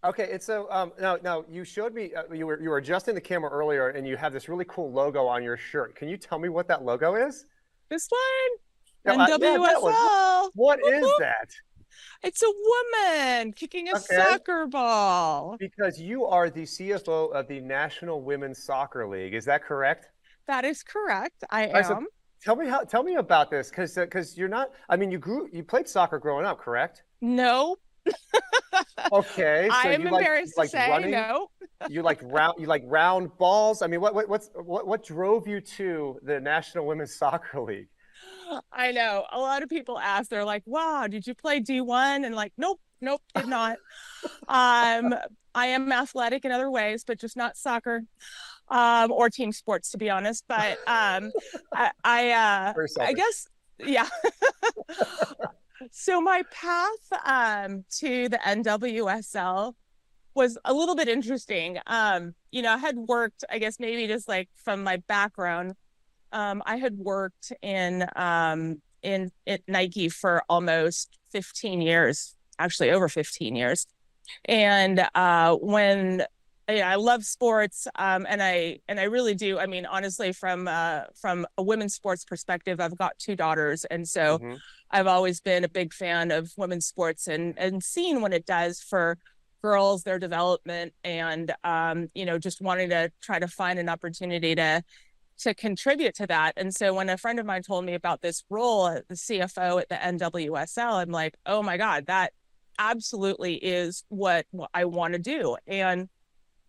Okay, and so now you showed me you were adjusting the camera earlier, and you have this really cool logo on your shirt. Can you tell me what that logo is? This one, Yeah, that one. NWSL. What Whoop, is whoop. that? It's a woman kicking a Okay, soccer ball. because you are the CFO of the National Women's Soccer League. Is that correct? That is correct. I All right, so am. tell me about this because you're not. I mean, you played soccer growing up, correct? No, Okay, so I am you embarrassed to liked say running, no. you like round balls. I mean, what drove you to the National Women's Soccer League? I know. A lot of people ask, they're like, wow, did you play D1? And like, nope, nope, did not. Um, I am athletic in other ways, but just not soccer, or team sports, to be honest. But Very I selfish. guess, yeah. So my path to the NWSL was a little bit interesting. I had worked, I guess maybe just like from my background, I had worked in at Nike for almost 15 years, actually over 15 years. And when I love sports, and I really do. I mean, honestly, from a women's sports perspective, I've got two daughters, and so Hmm. I've always been a big fan of women's sports and seeing what it does for girls, their development, and just wanting to try to find an opportunity to contribute to that. And so when a friend of mine told me about this role at the CFO at the NWSL, I'm like, oh my God, that absolutely is what I want to do. And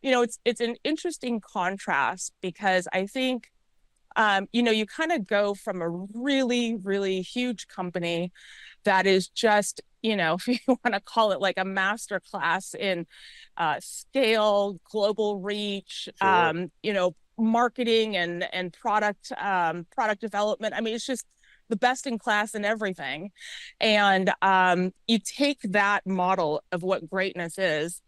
it's an interesting contrast because I think you kind of go from a really, really huge company that is just, if you want to call it like a master class in scale, global reach, Sure. marketing and product development. I mean, it's just the best in class in everything. And you take that model of what greatness is,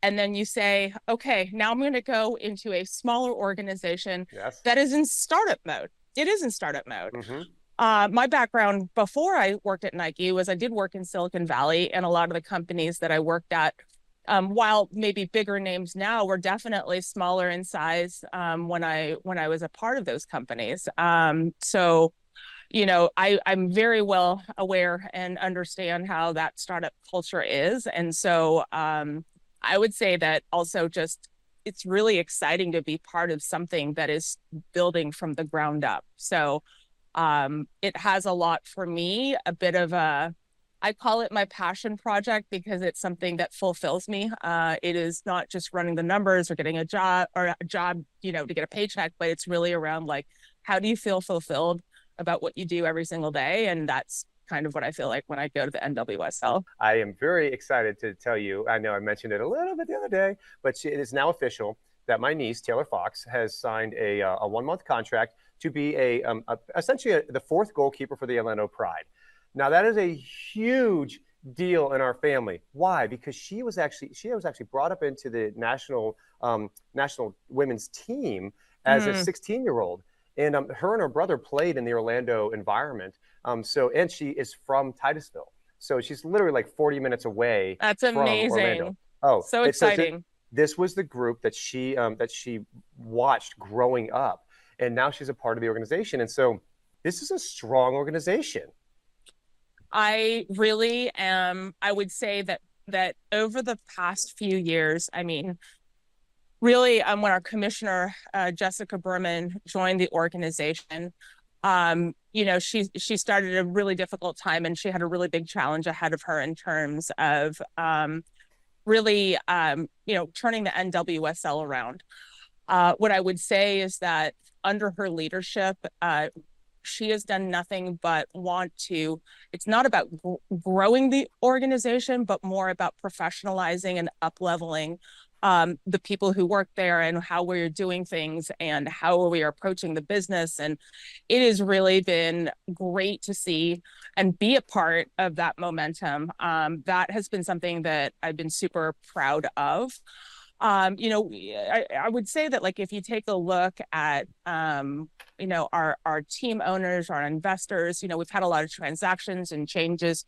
and then you say, okay, now I'm going to go into a smaller organization Yes. that is in startup mode. It is in startup mode. Hmm. My background before I worked at Nike was I did work in Silicon Valley, and a lot of the companies that I worked at, while maybe bigger names now, were definitely smaller in size when I was a part of those companies. I'm very well aware and understand how that startup culture is, and so I would say that also just it's really exciting to be part of something that is building from the ground up. So it has a lot for me, a bit of I call it my passion project because it's something that fulfills me. It is not just running the numbers or getting a job, to get a paycheck, but it's really around like, how do you feel fulfilled about what you do every single day? And that's kind of what I feel like when I go to the NWSL. I am very excited to tell you. I know I mentioned it a little bit the other day, but it is now official that my niece Taylor Fox has signed a 1 month contract to be essentially the fourth goalkeeper for the Orlando Pride. Now that is a huge deal in our family. Why? Because she was actually brought up into the national women's team as a Mm, 16-year-old, and her and her brother played in the Orlando environment. And she is from Titusville, so she's literally like 40 minutes away that's from Orlando. amazing. Oh, So it says exciting. this was the group that she watched growing up, and now she's a part of the organization. And so this is a strong organization. I really am. I would say that over the past few years, I mean, really, when our commissioner Jessica Berman joined the organization, she started a really difficult time, and she had a really big challenge ahead of her in terms of really, turning the NWSL around. What I would say is that under her leadership, she has done nothing but want to. It's not about growing the organization, but more about professionalizing and up leveling the people who work there and how we're doing things and how we are approaching the business. And it has really been great to see and be a part of that momentum. That has been something that I've been super proud of. I would say that, like, if you take a look at our team owners, our investors, we've had a lot of transactions and changes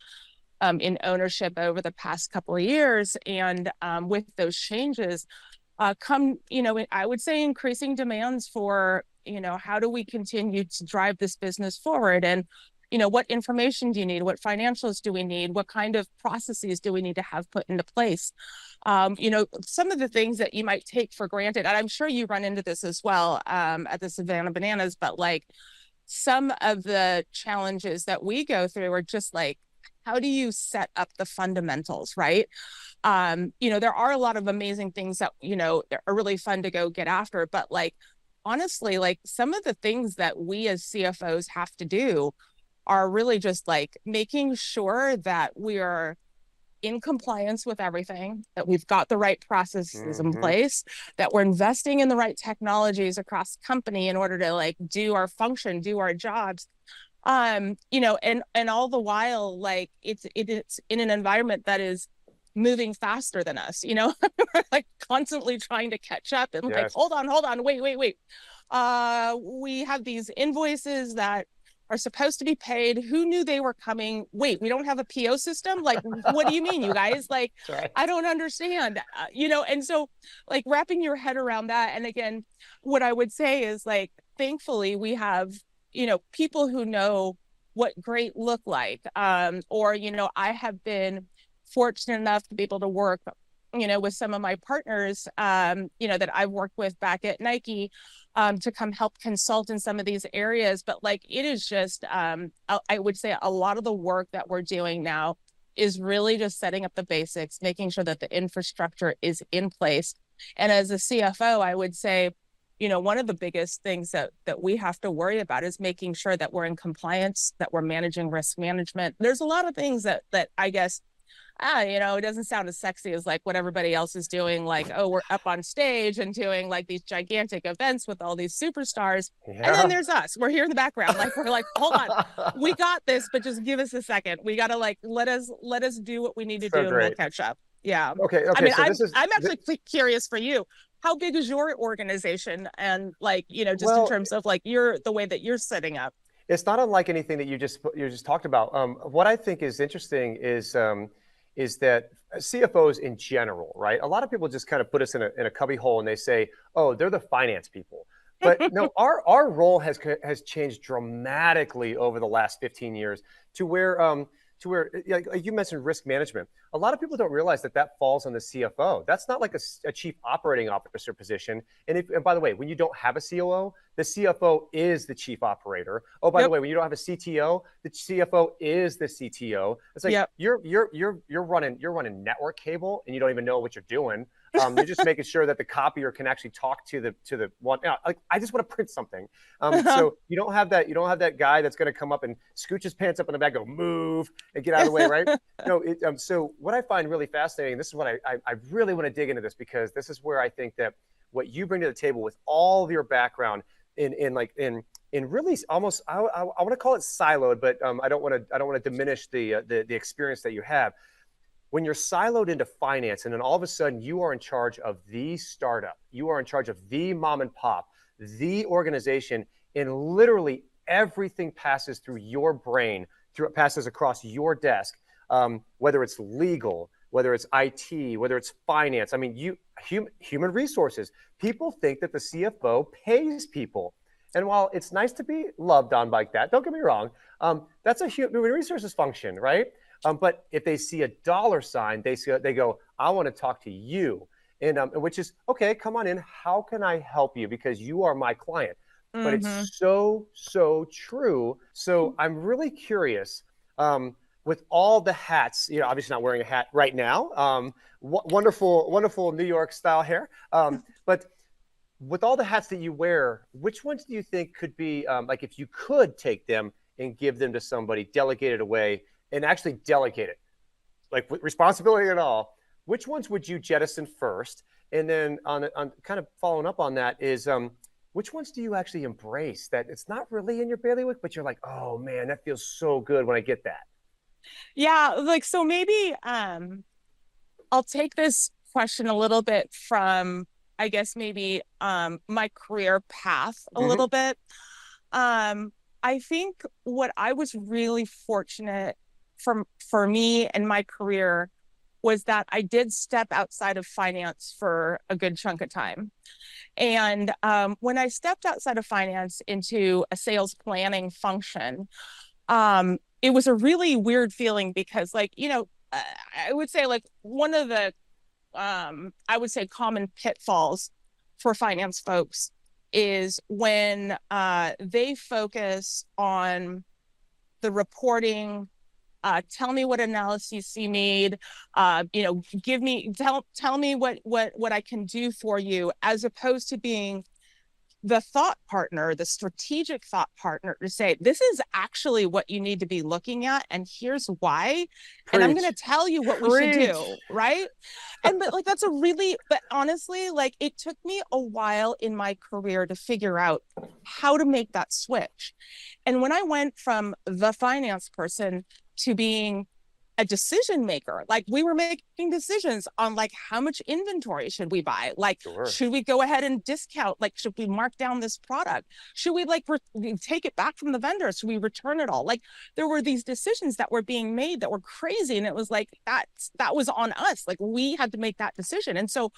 in ownership over the past couple of years. And with those changes come, I would say increasing demands for, how do we continue to drive this business forward? And, what information do you need? What financials do we need? What kind of processes do we need to have put into place? Some of the things that you might take for granted, and I'm sure you run into this as well at the Savannah Bananas, but like some of the challenges that we go through are just like, how do you set up the fundamentals, right? There are a lot of amazing things that, are really fun to go get after, but like, honestly, like some of the things that we as CFOs have to do are really just like making sure that we are in compliance with everything, that we've got the right processes in place, that we're investing in the right technologies across the company in order to like do our function, do our jobs. And all the while, like it's in an environment that is moving faster than us, we're like constantly trying to catch up and like, hold on, wait. We have these invoices that are supposed to be paid. Who knew they were coming? Wait, we don't have a PO system? Like, what do you mean, you guys? Like, right. I don't understand, and so like wrapping your head around that. And again, what I would say is like, thankfully we have, people who know what great look like, or, I have been fortunate enough to be able to work, with some of my partners, that I've worked with back at Nike, to come help consult in some of these areas. But like, it is just, I would say a lot of the work that we're doing now is really just setting up the basics, making sure that the infrastructure is in place. And as a CFO, I would say, one of the biggest things that we have to worry about is making sure that we're in compliance, that we're managing risk management. There's a lot of things that I guess, it doesn't sound as sexy as like what everybody else is doing. Like, oh, we're up on stage and doing like these gigantic events with all these superstars. Yeah. And then there's us. We're here in the background. Like, we're like, hold on, we got this, but just give us a second. We got to like, let us do what we need to do and we'll catch up. Yeah. Okay. I mean, so I'm actually curious for you. How big is your organization? And like, just in terms of like the way that you're setting up. It's not unlike anything that you just talked about. What I think is interesting is that CFOs in general, right? A lot of people just kind of put us in a cubby hole and they say, oh, they're the finance people. But no, our role has changed dramatically over the last 15 years to where like you mentioned risk management. A lot of people don't realize that falls on the CFO. That's not like a chief operating officer position. And by the way, when you don't have a COO, the CFO is the chief operator. Oh, by the way, when you don't have a CTO, the CFO is the CTO. It's like you're running network cable and you don't even know what you're doing. You're just making sure that the copier can actually talk to the one. Like, I just want to print something. So you don't have that guy that's going to come up and scooch his pants up in the back, go move and get out of the way, right? No. So what I find really fascinating, this is what I really want to dig into this, because this is where I think that what you bring to the table with all of your background in really almost I want to call it siloed, but I don't want to diminish the experience that you have. When you're siloed into finance and then all of a sudden you are in charge of the startup, you are in charge of the mom and pop, the organization, and literally everything passes through your brain, passes across your desk, whether it's legal, whether it's IT, whether it's finance. I mean, human resources. People think that the CFO pays people. And while it's nice to be loved on like that, don't get me wrong, that's a human resources function, right? But if they see a dollar sign, they go, I want to talk to you. And which is, okay, come on in. How can I help you? Because you are my client. Mm-hmm. But it's so true. So I'm really curious, with all the hats, obviously not wearing a hat right now. Wonderful New York style hair. But with all the hats that you wear, which ones do you think could be, like if you could take them and give them to somebody, delegate it away, and actually delegate it, like with responsibility and all, which ones would you jettison first? And then on kind of following up on that is, which ones do you actually embrace that it's not really in your bailiwick, but you're like, oh man, that feels so good when I get that? Yeah, like, so maybe I'll take this question a little bit from, I guess, maybe my career path a little bit. I think what I was really fortunate for me and my career was that I did step outside of finance for a good chunk of time. And when I stepped outside of finance into a sales planning function, it was a really weird feeling because, like, I would say like one of the, I would say common pitfalls for finance folks is when they focus on the reporting, tell me what analyses you need, tell me what I can do for you, as opposed to being the thought partner, the strategic thought partner, to say, this is actually what you need to be looking at, and here's why. And I'm going to Preach. tell you what we should Preach. do, right? But like, but honestly, like, it took me a while in my career to figure out how to make that switch. And when I went from the finance person to being a decision maker, like, we were making decisions on, like, how much inventory should we buy, like, Sure. should we go ahead and discount, like, should we mark down this product, should we, like, take it back from the vendor, should we return it all, like, there were these decisions that were being made that were crazy, and it was like, that was on us, like, we had to make that decision. And so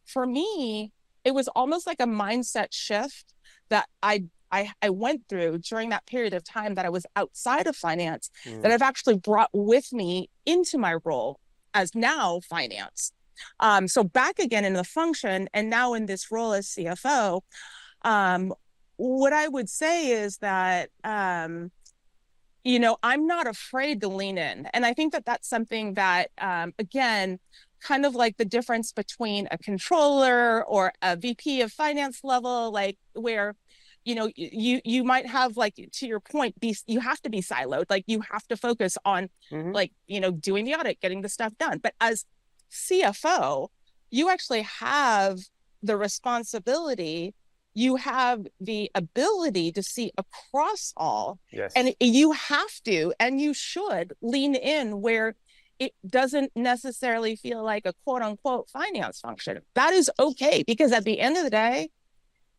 for me, it was almost like a mindset shift that I went through during that period of time that I was outside of finance, that I've actually brought with me into my role as now finance. So back again in the function, and now in this role as CFO, what I would say is that, I'm not afraid to lean in. And I think that that's something that, again, kind of like the difference between a controller or a VP of finance level, like, where you might have, like, to your point, you have to be siloed, like, you have to focus on like, doing the audit, getting the stuff done. But as CFO, you actually have the responsibility, you have the ability to see across all. Yes. And you have to, and you should lean in where it doesn't necessarily feel like a quote unquote finance function. That is okay, because at the end of the day,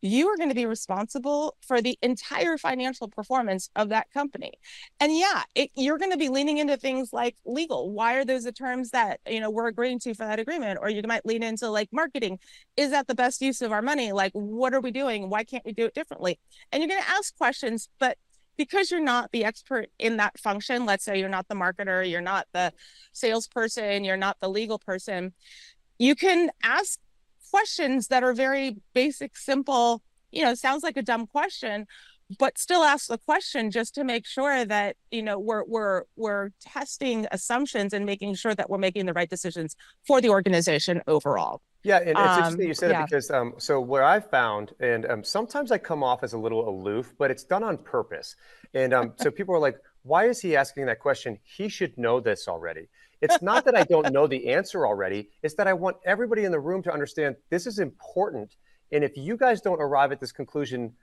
you are going to be responsible for the entire financial performance of that company. And yeah, you're going to be leaning into things like legal. Why are those the terms that, we're agreeing to for that agreement? Or you might lean into, like, marketing. Is that the best use of our money? Like, what are we doing? Why can't we do it differently? And you're going to ask questions, but because you're not the expert in that function, let's say you're not the marketer, you're not the salesperson, you're not the legal person, you can ask questions that are very basic, simple, sounds like a dumb question, but still ask the question just to make sure that, we're testing assumptions and making sure that we're making the right decisions for the organization overall. Yeah, and it's interesting you said yeah. it, because so what I've found, and sometimes I come off as a little aloof, but it's done on purpose. And so people are like, why is he asking that question? He should know this already. It's not that I don't know the answer already. It's that I want everybody in the room to understand this is important. And if you guys don't arrive at this conclusion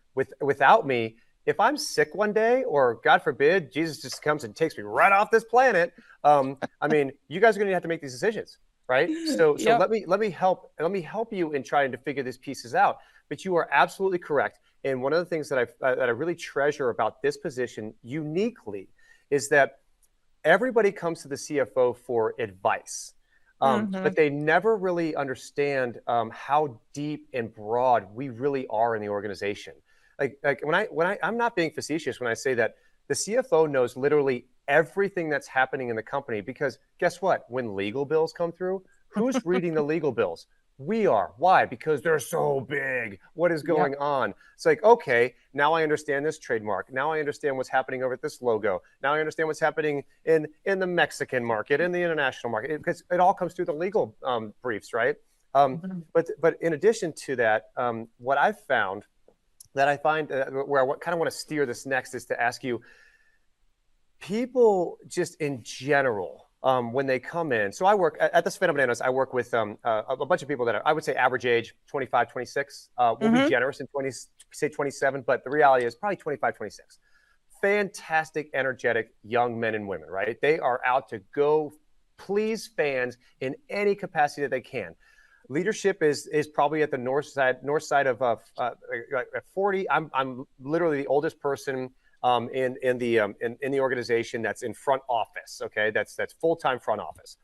without me, if I'm sick one day, or God forbid, Jesus just comes and takes me right off this planet, I mean, you guys are going to have to make these decisions, right? So Yep. let me help you in trying to figure these pieces out. But you are absolutely correct. And one of the things that I really treasure about this position uniquely is that everybody comes to the CFO for advice, but they never really understand how deep and broad we really are in the organization. Like I'm not being facetious when I say that the CFO knows literally everything that's happening in the company, because guess what? When legal bills come through, who's reading the legal bills? We are. Why? Because they're so big. What is going on? It's like, okay, now I understand this trademark. Now I understand what's happening over at this logo. Now I understand what's happening in the Mexican market, in the international market, because it all comes through the legal briefs, right? But in addition to that, what I've found that I find where I kind of want to steer this next is to ask you, people just in general, when they come in. So I work at the Savannah Bananas. I work with a bunch of people that are, I would say, average age 25, 26. We'll be generous in 27, but the reality is probably 25, 26. Fantastic, energetic young men and women, right? They are out to go please fans in any capacity that they can. Leadership is probably at the north side of 40. I'm literally the oldest person in the organization that's in front office. Okay, that's full-time front office,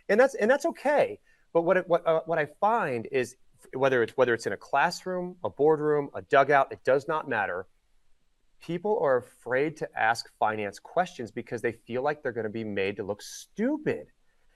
and that's okay. But what I find is whether it's in a classroom, a boardroom, a dugout, it does not matter. People are afraid to ask finance questions because they feel like they're going to be made to look stupid.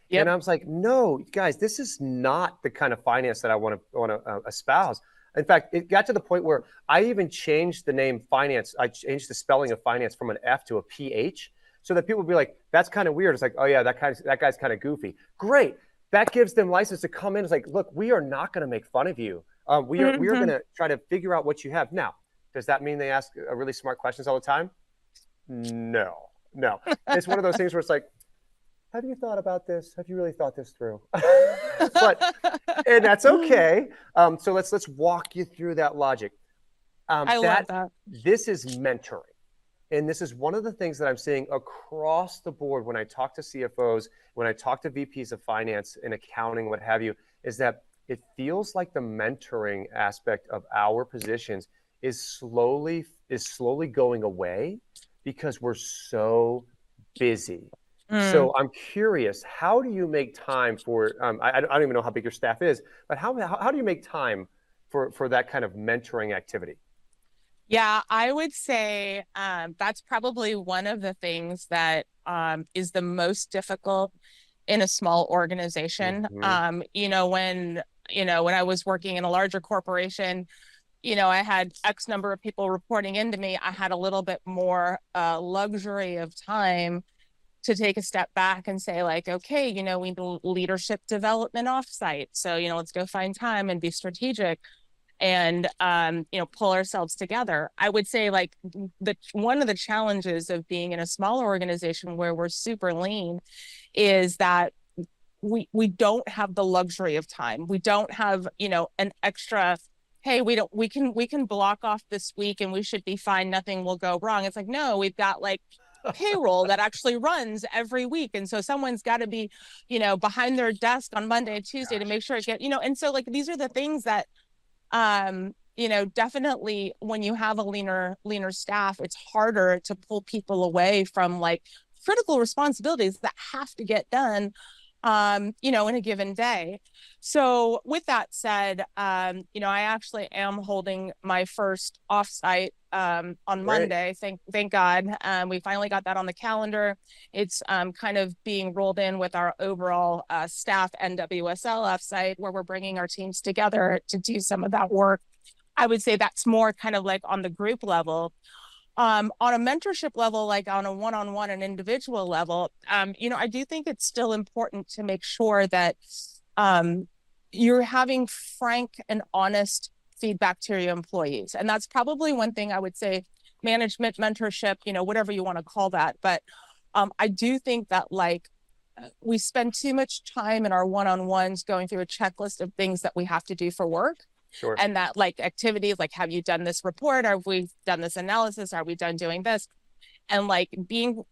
And Yep. I was like, no, guys, this is not the kind of finance that I want to espouse. In fact, it got to the point where I even changed the name finance. I changed the spelling of finance from an F to a PH so that people would be like, that's kind of weird. It's like, oh yeah, that guy's kind of goofy. Great. That gives them license to come in. It's like, look, we are not going to make fun of you. We are going to try to figure out what you have. Now, does that mean they ask really smart questions all the time? No, no. It's one of those things where it's like, have you thought about this? Have you really thought this through? But and that's okay. So let's walk you through that logic. I love that. This is mentoring. And this is one of the things that I'm seeing across the board when I talk to CFOs, when I talk to VPs of finance and accounting, what have you, is that it feels like the mentoring aspect of our positions is slowly going away because we're so busy. So I'm curious, how do you make time for, I don't even know how big your staff is, but how do you make time for that kind of mentoring activity? Yeah, I would say that's probably one of the things that is the most difficult in a small organization. Mm-hmm. When I was working in a larger corporation, I had X number of people reporting into me. I had a little bit more luxury of time to take a step back and say like, okay, we need a leadership development offsite. So, let's go find time and be strategic and pull ourselves together. I would say like one of the challenges of being in a smaller organization where we're super lean is that we don't have the luxury of time. We don't have, an extra, hey, we can block off this week and we should be fine, nothing will go wrong. It's like, no, we've got like payroll that actually runs every week. And so someone's got to be, behind their desk on Monday and Tuesday to make sure it get, and so like these are the things that definitely when you have a leaner staff, it's harder to pull people away from like critical responsibilities that have to get done, in a given day. So with that said, I actually am holding my first offsite on Great. Monday. Thank God. We finally got that on the calendar. It's kind of being rolled in with our overall staff NWSL offsite where we're bringing our teams together to do some of that work. I would say that's more kind of like on the group level. On a mentorship level, like on a one-on-one and individual level, I do think it's still important to make sure that you're having frank and honest feedback to your employees. And that's probably one thing I would say, management, mentorship, whatever you want to call that. But I do think that like we spend too much time in our one-on-ones going through a checklist of things that we have to do for work. Sure. And that like activities, like, have you done this report? Have we done this analysis? Are we done doing this? And like being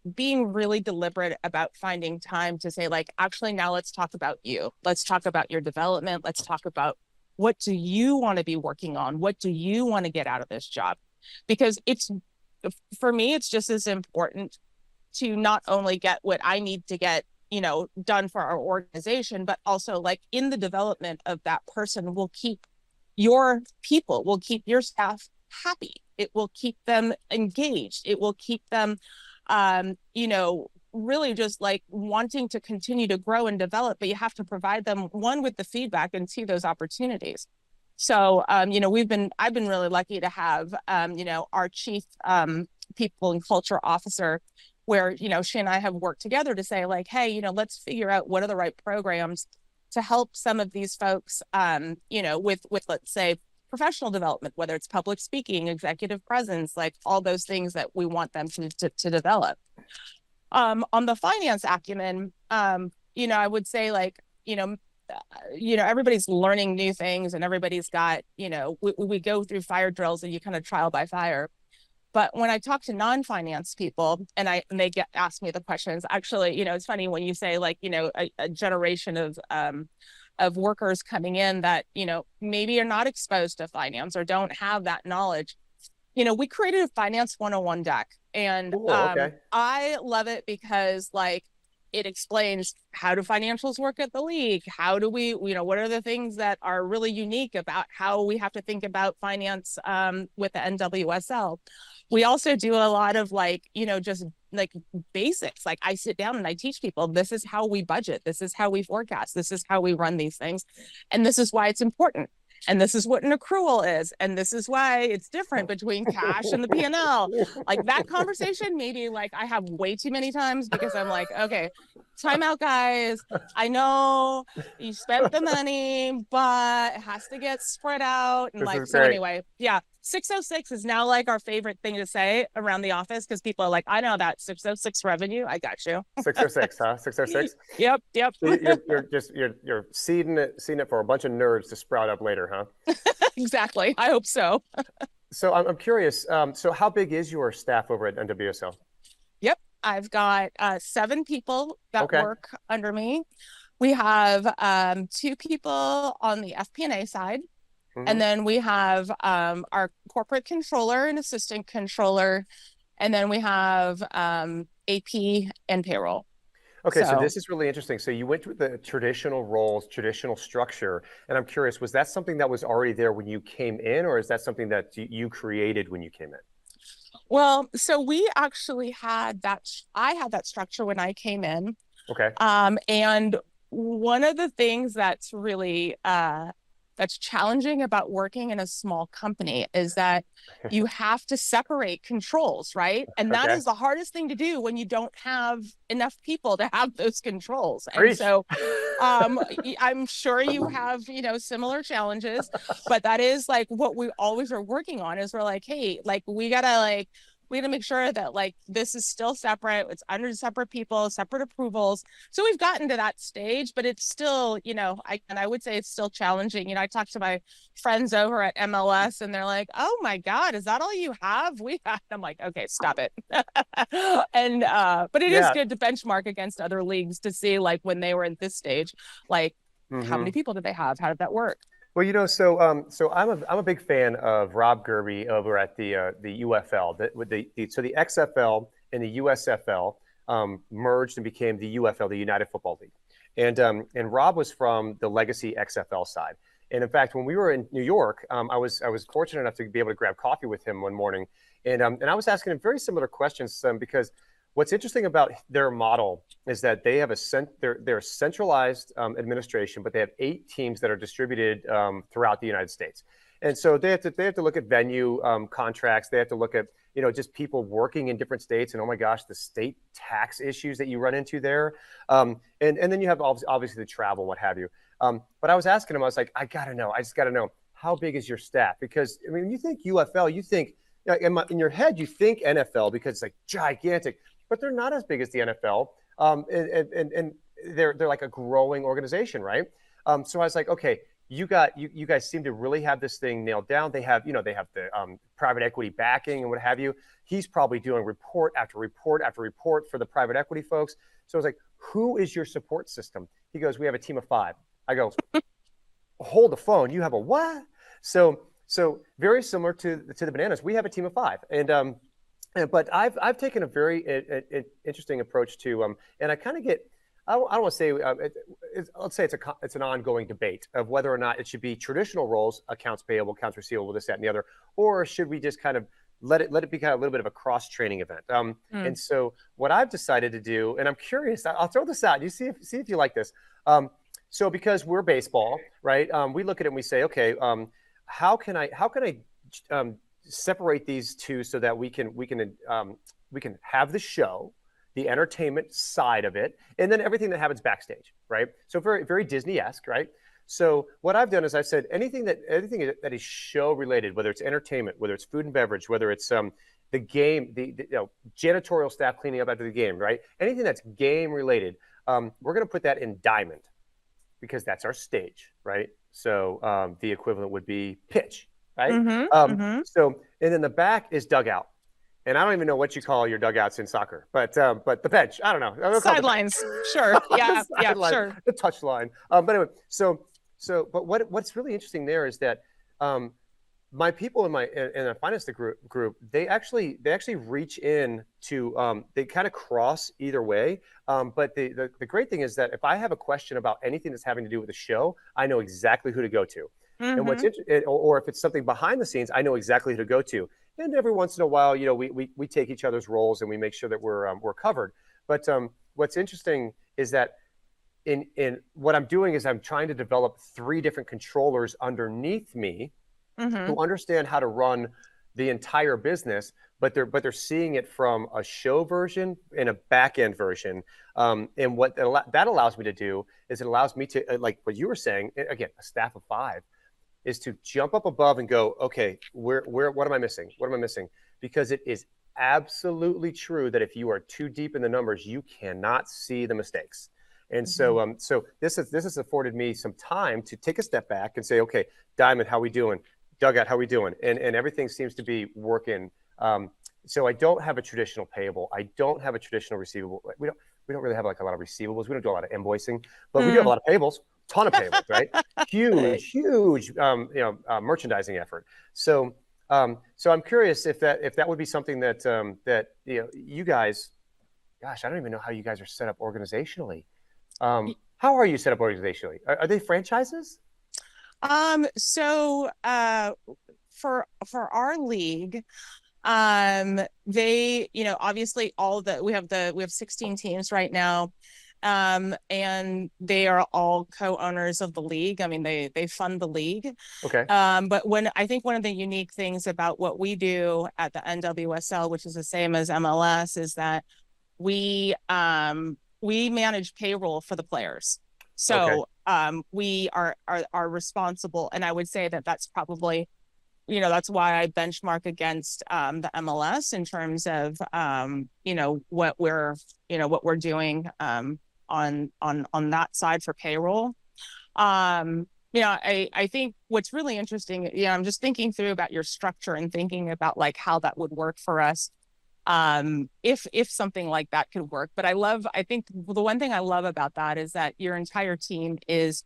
really deliberate about finding time to say like, actually, now let's talk about you. Let's talk about your development. Let's talk about what do you want to be working on? What do you want to get out of this job? Because for me, it's just as important to not only get what I need to get, done for our organization, but also like in the development of that person will keep your people, will keep your staff happy. It will keep them engaged. It will keep them, really just like wanting to continue to grow and develop, but you have to provide them, one, with the feedback, and two, those opportunities. So, I've been really lucky to have, our chief people and culture officer where, she and I have worked together to say like, hey, let's figure out what are the right programs to help some of these folks, with let's say professional development, whether it's public speaking, executive presence, like all those things that we want them to develop. On the finance acumen, I would say like, everybody's learning new things and everybody's got, we go through fire drills and you kind of trial by fire. But when I talk to non-finance people and they ask me the questions, actually, it's funny when you say like, a generation of workers coming in that, maybe are not exposed to finance or don't have that knowledge. We created a finance 101 deck And Cool. Okay. I love it because like it explains how do financials work at the league? How do we, what are the things that are really unique about how we have to think about finance with the NWSL? We also do a lot of like, just like basics. Like I sit down and I teach people, this is how we budget. This is how we forecast. This is how we run these things. And this is why it's important. And this is what an accrual is. And this is why it's different between cash and the P&L. Like that conversation, maybe like I have way too many times because I'm like, okay, time out, guys. I know you spent the money, but it has to get spread out. And This like, is so great. anyway, yeah, 606 is now like our favorite thing to say around the office because people are like, I know that 606 revenue. I got you. 606, huh? 606. Yep, yep. So you're seeding it for a bunch of nerds to sprout up later, huh? Exactly. I hope so. So I'm curious. So how big is your staff over at NWSL? Yep. I've got 7 people that Okay. work under me. We have 2 people on the FP&A side. And then we have our corporate controller and assistant controller. And then we have AP and payroll. Okay, so this is really interesting. So you went with the traditional roles, traditional structure, and I'm curious, was that something that was already there when you came in, or is that something that you created when you came in? Well, so we actually had that, I had that structure when I came in. Okay. And one of the things that's really that's challenging about working in a small company is that you have to separate controls, right? And that Okay. is the hardest thing to do when you don't have enough people to have those controls. And Preach. so I'm sure you have, similar challenges, but that is like what we always are working on is we're like, hey, like we gotta make sure that like this is still separate. It's under separate people, separate approvals. So we've gotten to that stage, but it's still, I would say it's still challenging. I talked to my friends over at MLS and they're like, oh my God, is that all you have? I'm like, okay, stop it. And but it is good to benchmark against other leagues to see like when they were at this stage, like how many people did they have? How did that work? Well, so I'm a big fan of Rob Gerby over at the UFL. So the XFL and the USFL merged and became the UFL, the United Football League, and Rob was from the legacy XFL side. And in fact, when we were in New York, I was fortunate enough to be able to grab coffee with him one morning, and I was asking him very similar questions because what's interesting about their model is that they have they're centralized administration, but they have 8 teams that are distributed throughout the United States. And so they have to look at venue contracts. They have to look at just people working in different states, and oh my gosh, the state tax issues that you run into there, and then you have obviously the travel, what have you. But I was asking him, I was like, I just got to know, how big is your staff? Because I mean, when you think UFL, you think in your head you think NFL because it's like gigantic. But they're not as big as the NFL, and they're like a growing organization, right? So I was like, okay, you guys seem to really have this thing nailed down. They have the private equity backing and what have you. He's probably doing report after report after report for the private equity folks. So I was like, who is your support system? He goes, we have a team of 5. I go, hold the phone. You have a what? So very similar to the Bananas. We have a team of 5, and but I've taken a very interesting approach to and I kind of get I don't want to say let's say it's an ongoing debate of whether or not it should be traditional roles, accounts payable, accounts receivable, this, that, and the other, or should we just kind of let it be kind of a little bit of a cross training event. And so what I've decided to do, and I'm curious, I'll throw this out, you see if you like this. So because we're baseball, right? We look at it and we say, okay, how can I separate these two so that we can have the show, the entertainment side of it, and then everything that happens backstage, right? So very, very Disney-esque, right? So what I've done is I've said anything that is show related, whether it's entertainment, whether it's food and beverage, whether it's the game, the janitorial staff cleaning up after the game, right? Anything that's game related, we're going to put that in diamond because that's our stage, right? So the equivalent would be pitch, right? So, and then the back is dugout. And I don't even know what you call your dugouts in soccer, but the bench, I don't know. Sidelines, sure. Yeah, yeah, sure. The touchline. But anyway, but what's really interesting there is that my people in the finance group, they actually reach in to they kind of cross either way. But the great thing is that if I have a question about anything that's having to do with the show, I know exactly who to go to. And Mm-hmm. or if it's something behind the scenes, I know exactly who to go to. And every once in a while, we take each other's roles and we make sure that we're covered. But what's interesting is that in what I'm doing is I'm trying to develop 3 different controllers underneath me Mm-hmm. who understand how to run the entire business, but they're seeing it from a show version and a back end version. And what that allows me to do is it allows me to, like what you were saying, again, a staff of 5, is to jump up above and go, okay, what am I missing? What am I missing? Because it is absolutely true that if you are too deep in the numbers, you cannot see the mistakes. And Mm-hmm. so this has afforded me some time to take a step back and say, okay, Diamond, how we doing? Dugout, how we doing? And everything seems to be working. So I don't have a traditional payable. I don't have a traditional receivable. We don't really have like a lot of receivables. We don't do a lot of invoicing, but we do have a lot of payables. Ton of payables, right? Huge, merchandising effort. So I'm curious if that would be something that you guys, gosh, I don't even know how you guys are set up organizationally. How are you set up organizationally? Are they franchises? So for our league, they, obviously we have 16 teams right now. And they are all co-owners of the league. I mean, they fund the league. Okay. But I think one of the unique things about what we do at the NWSL, which is the same as MLS, is that we manage payroll for the players. Okay. So we are responsible, and I would say that that's probably, that's why I benchmark against the MLS in terms of what we're doing on that side for payroll. I think what's really interesting, I'm just thinking through about your structure and thinking about like how that would work for us, if something like that could work. But I think the one thing I love about that is that your entire team is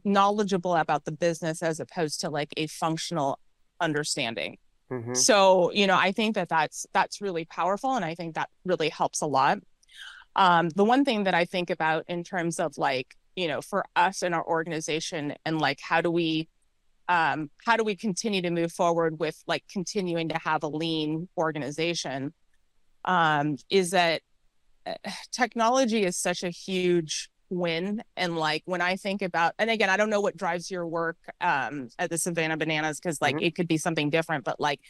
knowledgeable about the business as opposed to like a functional understanding. Mm-hmm. So, I think that's really powerful, and I think that really helps a lot. The one thing that I think about in terms of like, for us in our organization, and like how do we continue to move forward with like continuing to have a lean organization, is that technology is such a huge win. And like when I think about, and again, I don't know what drives your work at the Savannah Bananas, because like Mm-hmm. it could be something different, but like,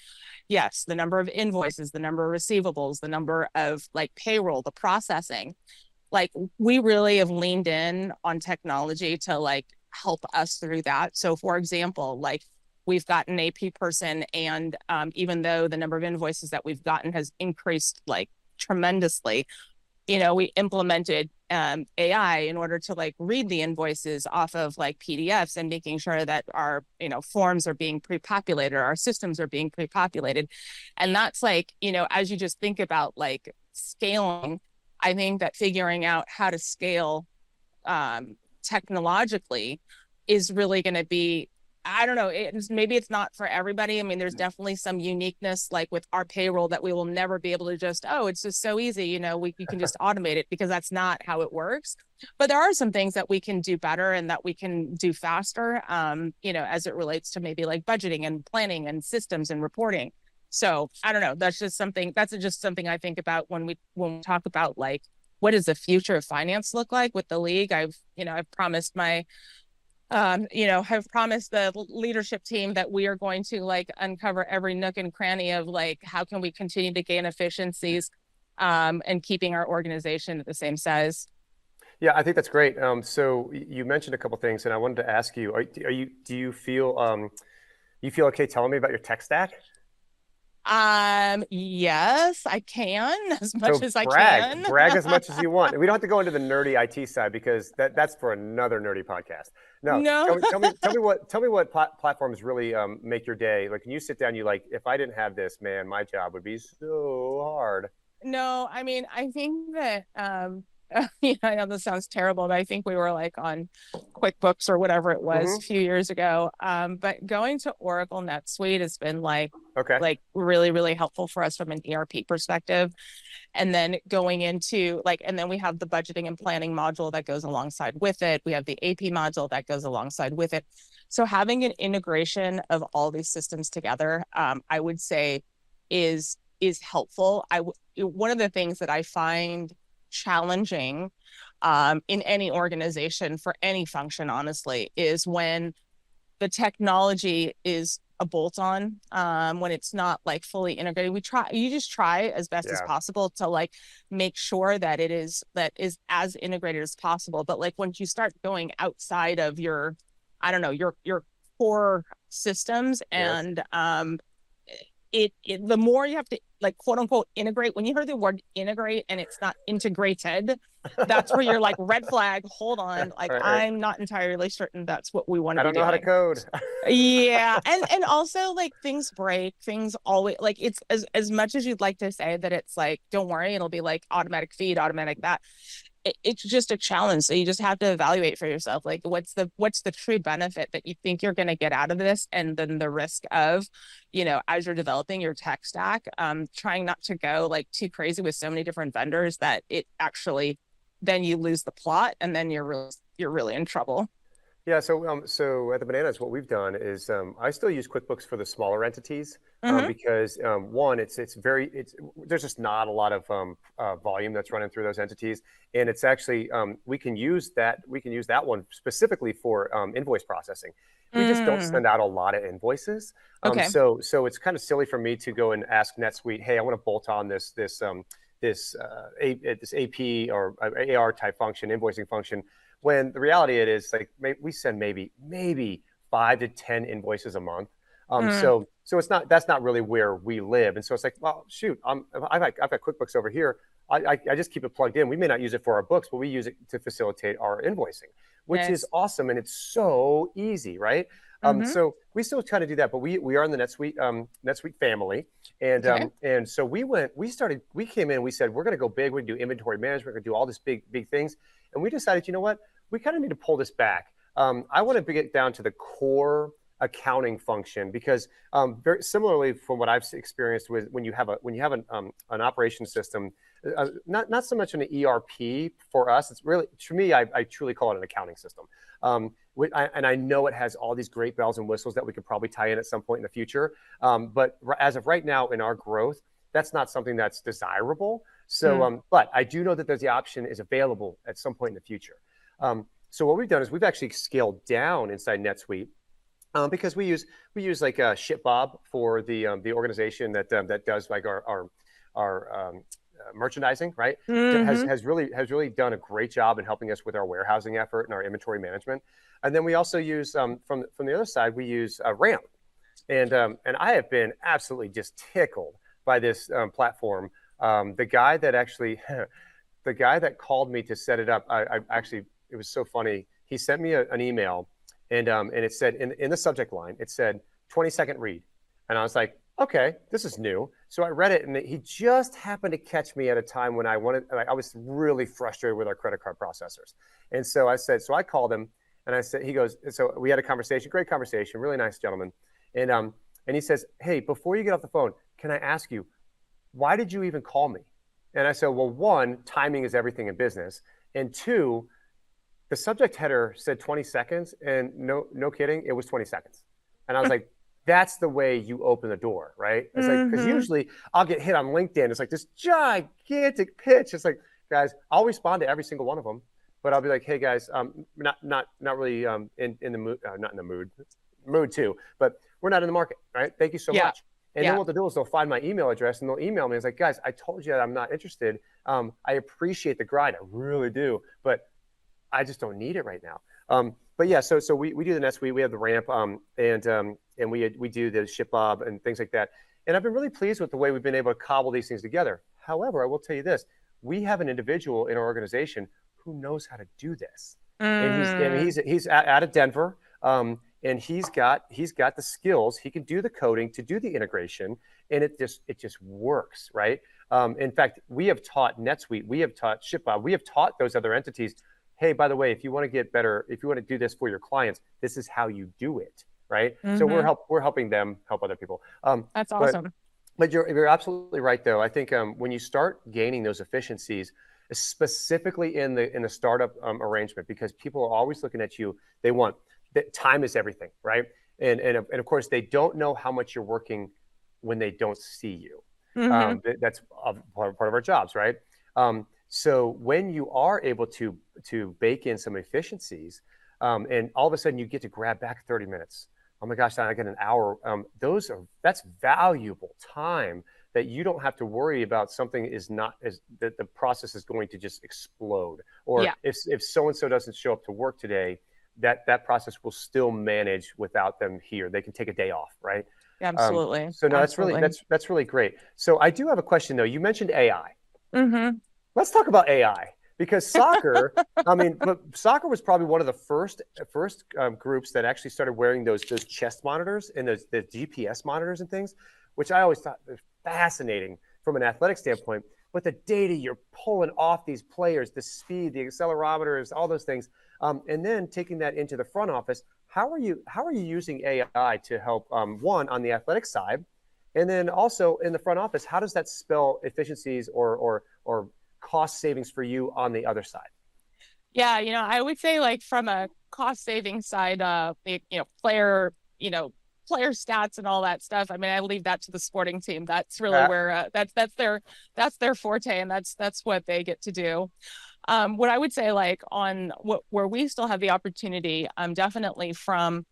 yes, the number of invoices, the number of receivables, the number of like payroll, the processing, like we really have leaned in on technology to like help us through that. So for example, like we've got an AP person, and even though the number of invoices that we've gotten has increased like tremendously, we implemented AI in order to like read the invoices off of like PDFs, and making sure that our, forms are being pre-populated, our systems are being pre-populated. And that's like, as you just think about like scaling, I think that figuring out how to scale technologically is really going to be, I don't know, maybe it's not for everybody. I mean, there's definitely some uniqueness like with our payroll that we will never be able to just, oh, it's just so easy, you can just automate it, because that's not how it works. But there are some things that we can do better and that we can do faster, as it relates to maybe like budgeting and planning and systems and reporting. So I don't know, that's just something I think about when we talk about like, what does the future of finance look like with the league? I've promised have promised the leadership team that we are going to like uncover every nook and cranny of like, how can we continue to gain efficiencies, and keeping our organization at the same size. Yeah, I think that's great. So you mentioned a couple things, and I wanted to ask you: do you feel okay telling me about your tech stack? Yes, I can, as much So as I brag, can. brag as much as you want. We don't have to go into the nerdy IT side because that's for another nerdy podcast. No, No. tell me what platforms really make your day. Like, when you sit down, you like, if I didn't have this, man, my job would be so hard. No, I mean, I think that I know this sounds terrible, but I think we were like on QuickBooks or whatever it was a Hmm. few years ago. But going to Oracle NetSuite has been Okay. like really, really helpful for us from an ERP perspective. And then going into like, and then we have the budgeting and planning module that goes alongside with it. We have the AP module that goes alongside with it. So having an integration of all these systems together, I would say is helpful. One of the things that I find challenging in any organization for any function, honestly, is when the technology is a bolt on, when it's not like fully integrated. You just try as best as Yeah. possible to like make sure that that is as integrated as possible. But like once you start going outside of your, I don't know, your core systems, Yes. and the more you have to like quote unquote integrate, when you hear the word integrate and it's not integrated, that's where you're like red flag, hold on, like Right, right. I'm not entirely certain that's what we want to I be don't know how to doing. code. Yeah, and also like things break, things always like it's as much as you'd like to say that it's like don't worry, it'll be like automatic feed, automatic that. It's just a challenge. So you just have to evaluate for yourself, like what's the true benefit that you think you're going to get out of this, and then the risk of, as you're developing your tech stack, trying not to go like too crazy with so many different vendors that it actually then you lose the plot, and then you're really in trouble. Yeah, so at the Bananas, what we've done is I still use QuickBooks for the smaller entities Mm-hmm. because one, it's there's just not a lot of volume that's running through those entities, and it's actually we can use that one specifically for invoice processing. We just don't Mm. send out a lot of invoices, Okay. so it's kind of silly for me to go and ask NetSuite, hey, I want to bolt on this AP or AR type function, invoicing function, when the reality it is like we send maybe 5 to 10 invoices a month. Mm. So that's not really where we live, and so it's like, well, shoot, I've got QuickBooks over here. I just keep it plugged in. We may not use it for our books, but we use it to facilitate our invoicing, which is Nice. awesome, and it's so easy, right? Mm-hmm. So we still kind of do that, but we are in the NetSuite family, Okay. and so we came in, we said we're going to go big, we do inventory management, we're going to do all this big things, and we decided, you know what, we kind of need to pull this back. I want to get down to the core accounting function because very similarly from what I've experienced with when you have an operation system, not so much an ERP for us. It's really, for me, I truly call it an accounting system. And I know it has all these great bells and whistles that we could probably tie in at some point in the future. But as of right now in our growth, that's not something that's desirable. So, Mm. but I do know that the option is available at some point in the future. So what we've done is we've actually scaled down inside NetSuite because we use like ShipBob for the organization that does like our merchandising, right? Has Mm-hmm. has really has really done a great job in helping us with our warehousing effort and our inventory management. And then we also use from the other side we use Ramp, and I have been absolutely just tickled by this platform. The guy that actually the guy that called me to set it up, I actually, it was so funny. He sent me an email, and it said in the subject line, it said 20-second read, and I was like, okay, this is new. So I read it, and he just happened to catch me at a time when I was really frustrated with our credit card processors, and so I called him, and I said, he goes, so we had a conversation, great conversation, really nice gentleman, and he says, hey, before you get off the phone, can I ask you, why did you even call me? And I said, well, one, timing is everything in business. And two, the subject header said 20 seconds, and no kidding, it was 20 seconds. And I was like, that's the way you open the door, right? It's like, because Mm-hmm. usually I'll get hit on LinkedIn. It's like this gigantic pitch. It's like, guys, I'll respond to every single one of them, but I'll be like, hey guys, not really in the mood, not in the mood too, but we're not in the market, right? Thank you so Yeah. much. And then Yeah. what they'll do is they'll find my email address and they'll email me. It's like, guys, I told you that I'm not interested. I appreciate the grind, I really do, but I just don't need it right now. But yeah, so we do the NetSuite, we have the Ramp, and we do the ShipBob and things like that. And I've been really pleased with the way we've been able to cobble these things together. However, I will tell you this: we have an individual in our organization who knows how to do this, and Mm. he's out of Denver, and he's got the skills. He can do the coding to do the integration, and it just works, right? In fact, we have taught NetSuite, we have taught ShipBob, we have taught those other entities, hey, by the way, if you want to get better, if you want to do this for your clients, this is how you do it, right? So we're helping them help other people. That's awesome. But you're absolutely right, though. I think when you start gaining those efficiencies, specifically in the startup arrangement, because people are always looking at you, they want that time is everything, right? And of course, they don't know how much you're working when they don't see you. That's part of our jobs, right? So when you are able to bake in some efficiencies, and all of a sudden you get to grab back 30 minutes. Oh my gosh, I get an hour. That's valuable time that you don't have to worry about something is not as that the process is going to just explode. Or if so and so doesn't show up to work today, that process will still manage without them here. They can take a day off, right? Absolutely. So no, that's really great. So I do have a question though. You mentioned AI. Let's talk about AI. Because soccer, I mean, soccer was probably one of the first groups that actually started wearing those chest monitors and the GPS monitors and things, which I always thought was fascinating from an athletic standpoint. But the data you're pulling off these players, the speed, the accelerometers, all those things, and then taking that into the front office. How are you using AI to help one on the athletic side, and then also in the front office? How does that spell efficiencies or cost savings for you on the other side? Yeah, I would say like from a cost saving side, player stats and all that stuff. I mean, I leave that to the sporting team. That's really where that's their forte, and that's what they get to do. What I would say, like on where we still have the opportunity, definitely from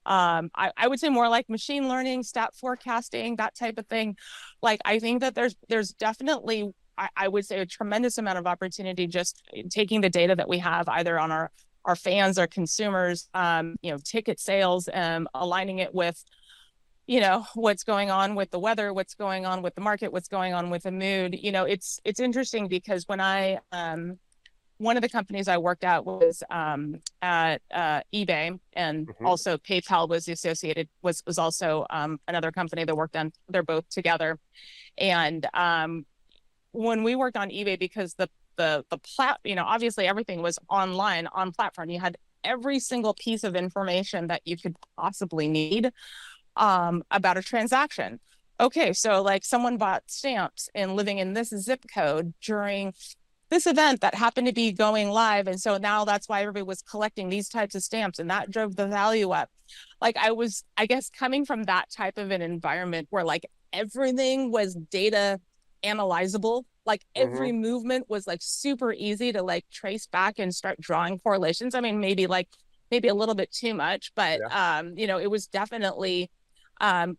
I would say more like machine learning, stat forecasting, that type of thing. Like I think that there's definitely I would say a tremendous amount of opportunity just taking the data that we have either on our fans or consumers, ticket sales, aligning it with, what's going on with the weather, what's going on with the market, what's going on with the mood. It's interesting because when one of the companies I worked at was at eBay, and also PayPal was associated, was also another company that worked on, they're both together. And when we worked on eBay, because the obviously everything was online on platform, you had every single piece of information that you could possibly need about a transaction. Okay, so like someone bought stamps and living in this zip code during this event that happened to be going live, and so now that's why everybody was collecting these types of stamps, and that drove the value up. Like I guess coming from that type of an environment where like everything was data analyzable, like every movement was like super easy to like trace back and start drawing correlations. I mean, maybe a little bit too much, but it was definitely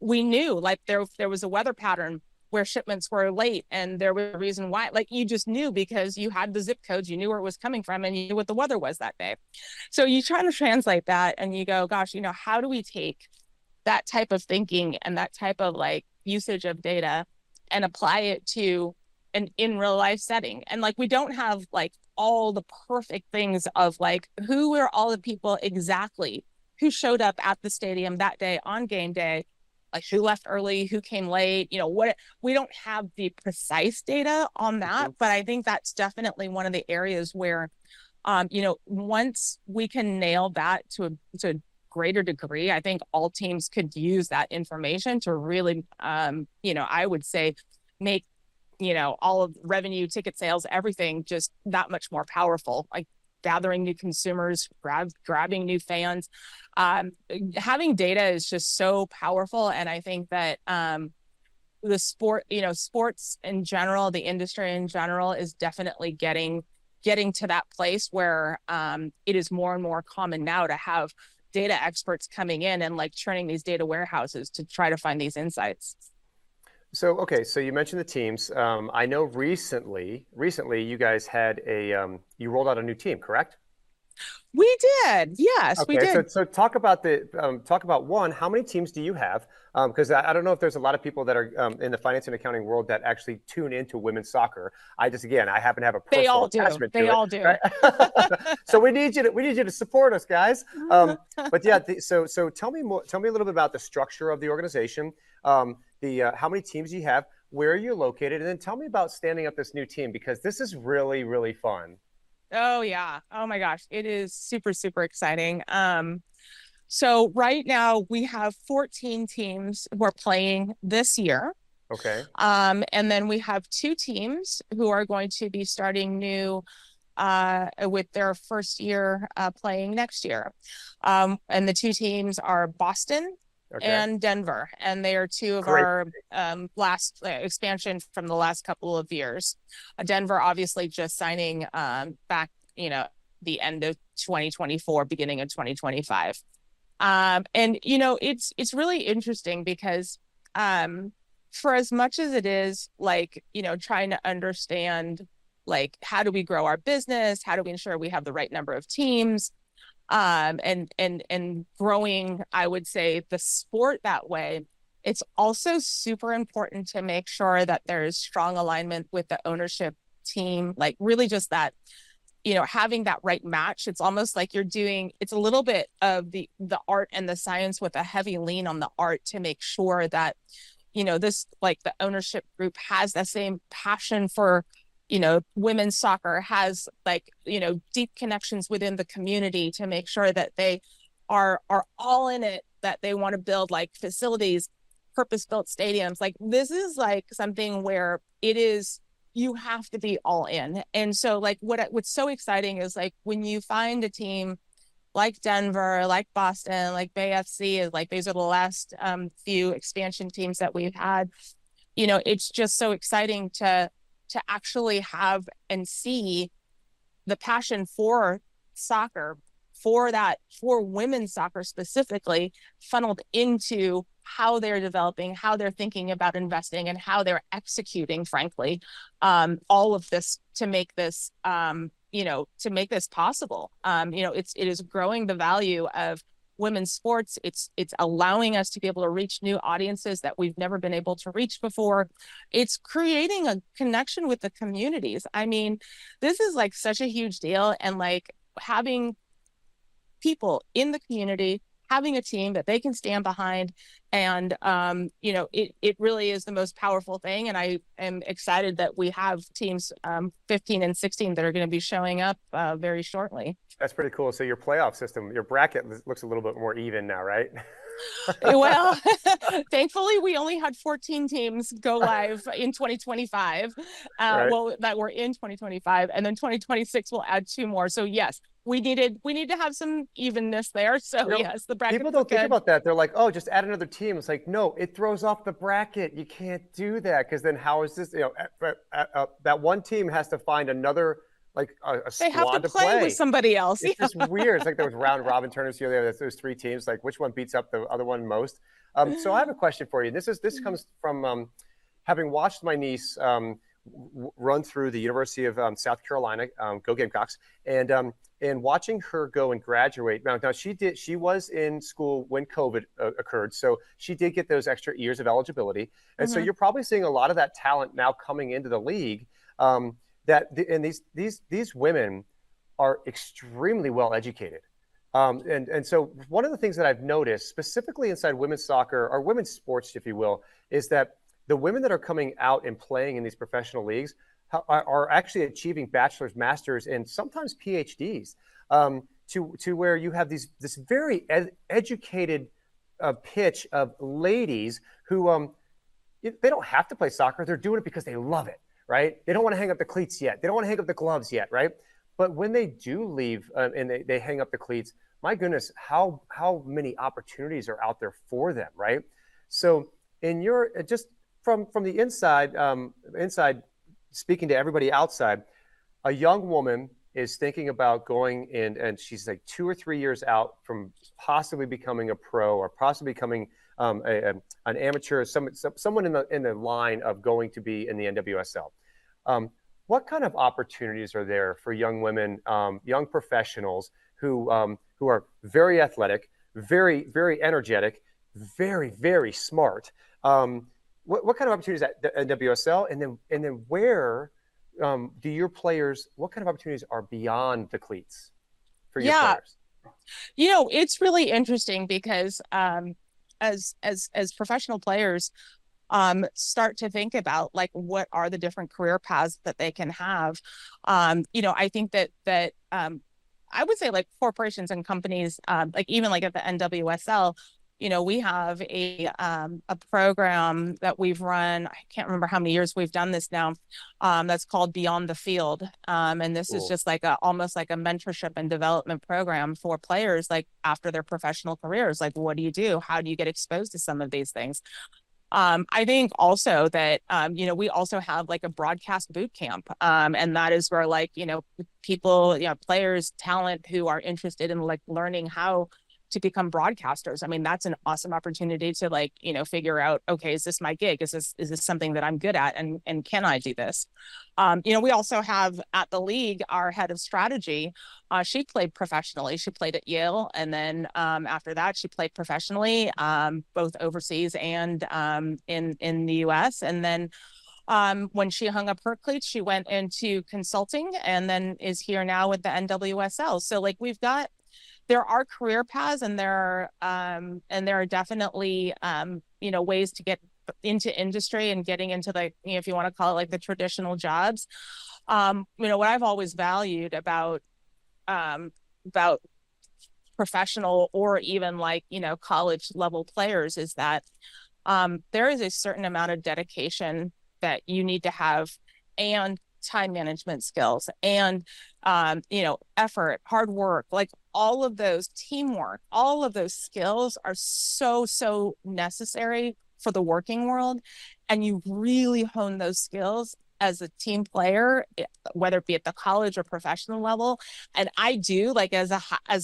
we knew like there was a weather pattern where shipments were late, and there was a reason why. Like you just knew because you had the zip codes, you knew where it was coming from, and you knew what the weather was that day. So you try to translate that and you go, gosh, how do we take that type of thinking and that type of like usage of data and apply it to an in real life setting? And like we don't have like all the perfect things of like who were all the people exactly who showed up at the stadium that day on game day, like who left early, who came late, what we don't have the precise data on that. But I think that's definitely one of the areas where once we can nail that to a greater degree, I think all teams could use that information to really I would say make all of revenue, ticket sales, everything just that much more powerful, like gathering new consumers, grabbing new fans. Having data is just so powerful. And I think that the sports in general, the industry in general is definitely getting to that place where it is more and more common now to have data experts coming in and like churning these data warehouses to try to find these insights. So, okay, so you mentioned the teams. I know recently you guys had you rolled out a new team, correct? We did, yes, we did. So talk about one, how many teams do you have? Because I don't know if there's a lot of people that are in the finance and accounting world that actually tune into women's soccer. I happen to have a personal attachment to it. They all do. Right? So we need you to support us, guys. But yeah, so tell me a little bit about the structure of the organization. How many teams you have? where are you located? And then tell me about standing up this new team, because this is really, really fun. Oh yeah. Oh my gosh. It is super, super exciting. So right now we have 14 teams who are playing this year. Okay. And then we have two teams who are going to be starting new with their first year playing next year. And the two teams are Boston Okay. and Denver, and they are two of Great. our last expansion from the last couple of years. Denver obviously just signing back, the end of 2024, beginning of 2025. And it's really interesting because for as much as it is like, trying to understand like how do we grow our business, how do we ensure we have the right number of teams, and growing, I would say, the sport that way. It's also super important to make sure that there's strong alignment with the ownership team, like really just that, having that right match. It's almost like it's a little bit of the art and the science with a heavy lean on the art to make sure that, this, like, the ownership group has the same passion for, women's soccer, has, like, deep connections within the community to make sure that they are all in it, that they want to build like facilities, purpose-built stadiums. Like, this is like something where you have to be all in. And so like what's so exciting is like when you find a team like Denver, like Boston, like Bay FC, is like these are the last few expansion teams that we've had. It's just so exciting to actually have and see the passion for soccer, for women's soccer specifically, funneled into how they're developing, how they're thinking about investing, and how they're executing, frankly, all of this to make this possible. It is growing the value of women's sports. It's allowing us to be able to reach new audiences that we've never been able to reach before. It's creating a connection with the communities. I mean, this is like such a huge deal, and like having people in the community having a team that they can stand behind, and it really is the most powerful thing. And I am excited that we have teams 15 and 16 that are going to be showing up very shortly. That's pretty cool. So your playoff system, your bracket looks a little bit more even now, right? Well, thankfully, we only had 14 teams go live in 2025. Right. Well, that were in 2025, and then 2026 will add two more. So yes, we need to have some evenness there. So yes, the bracket. People don't think about that. They're like, oh, just add another team. It's like, no, it throws off the bracket. You can't do that, because then how is this? That one team has to find another, like a they have squad to play with somebody else. It's just weird. It's like there was round robin tournaments here. There, those three teams. Like, which one beats up the other one most? So I have a question for you. This comes from having watched my niece run through the University of South Carolina, go Gamecocks, and watching her go and graduate. Now she was in school when COVID occurred, so she did get those extra years of eligibility, and so you're probably seeing a lot of that talent now coming into the league. These women are extremely well educated. And so one of the things that I've noticed specifically inside women's soccer, or women's sports, if you will, is that the women that are coming out and playing in these professional leagues are actually achieving bachelor's, master's, and sometimes PhDs, to where you have this very educated pitch of ladies who they don't have to play soccer. They're doing it because they love it, right? They don't want to hang up the cleats yet. They don't want to hang up the gloves yet, right? But when they do leave and they hang up the cleats, my goodness, how many opportunities are out there for them, right? So in your just from the inside, speaking to everybody outside, a young woman is thinking about going in, and she's like 2 or 3 years out from possibly becoming a pro, or possibly becoming an amateur, someone in the line of going to be in the NWSL. What kind of opportunities are there for young women, young professionals who are very athletic, very, very energetic, very, very smart? What kind of opportunities at NWSL, and then where do your players? What kind of opportunities are beyond the cleats for your players? It's really interesting because as professional players, start to think about like what are the different career paths that they can have. I think that I would say like corporations and companies, like even like at the NWSL, we have a program that we've run. I can't remember how many years we've done this now. That's called Beyond the Field, and this is Cool. just like almost like a mentorship and development program for players, like after their professional careers. Like, what do you do? How do you get exposed to some of these things? I think also that, we also have like a broadcast boot camp. And that is where like, people, players, talent who are interested in like learning how to become broadcasters. I mean, that's an awesome opportunity to like, figure out, okay, is this my gig? Is this something that I'm good at? And can I do this? We also have at the league, our head of strategy. She played professionally. She played at Yale. And then after that, she played professionally, both overseas and in the US. And then when she hung up her cleats, she went into consulting and then is here now with the NWSL. So like there are career paths and there are definitely ways to get into industry and getting into like, if you want to call it like the traditional jobs. What I've always valued about professional or even like, college level players is that there is a certain amount of dedication that you need to have, and time management skills, and effort, hard work, like all of those, teamwork, all of those skills are so necessary for the working world. And you really hone those skills as a team player, whether it be at the college or professional level. And I do, like, as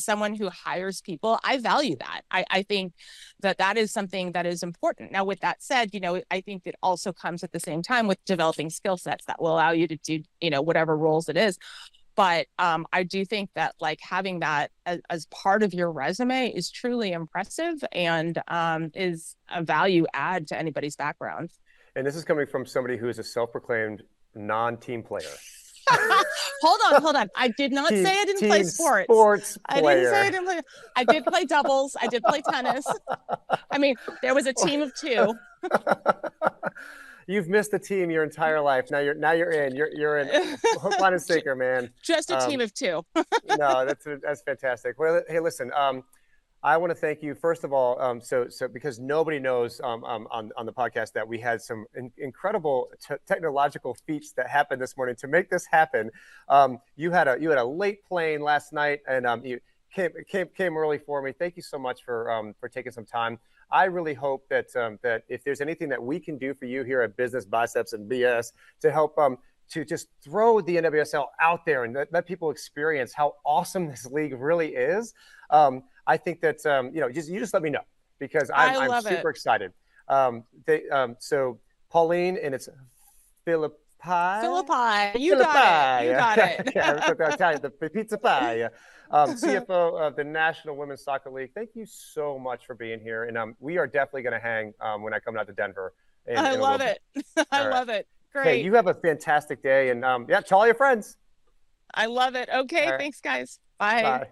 someone who hires people, I value that. I think that is something that is important. Now, with that said, I think it also comes at the same time with developing skill sets that will allow you to do, whatever roles it is. But I do think that like having that as part of your resume is truly impressive, and is a value add to anybody's background. And this is coming from somebody who is a self-proclaimed non-team player. Hold on. I did not say I didn't play Team sports. sports I didn't say I player. didn't play. I did play doubles. I did play tennis. I mean, there was a team of two. You've missed a team your entire life. Now you're in. You're in hook, line, and sinker, man. Just a team of two. No, that's fantastic. Well, hey, listen. I want to thank you first of all. So because nobody knows on the podcast that we had some incredible technological feats that happened this morning to make this happen. You had a late plane last night, and you came early for me. Thank you so much for taking some time. I really hope that that if there's anything that we can do for you here at Business Biceps and BS to help to just throw the NWSL out there and let people experience how awesome this league really is. I think that you just let me know, because I'm super excited. So Pauline, and it's Philippi. You got it. You got it. Yeah, the pizza pie. CFO of the National Women's Soccer League. Thank you so much for being here, and we are definitely going to hang when I come out to Denver. I love it. I love it. Great. Hey, you have a fantastic day, and yeah, tell all your friends. I love it. Okay, thanks, guys. Bye. Bye.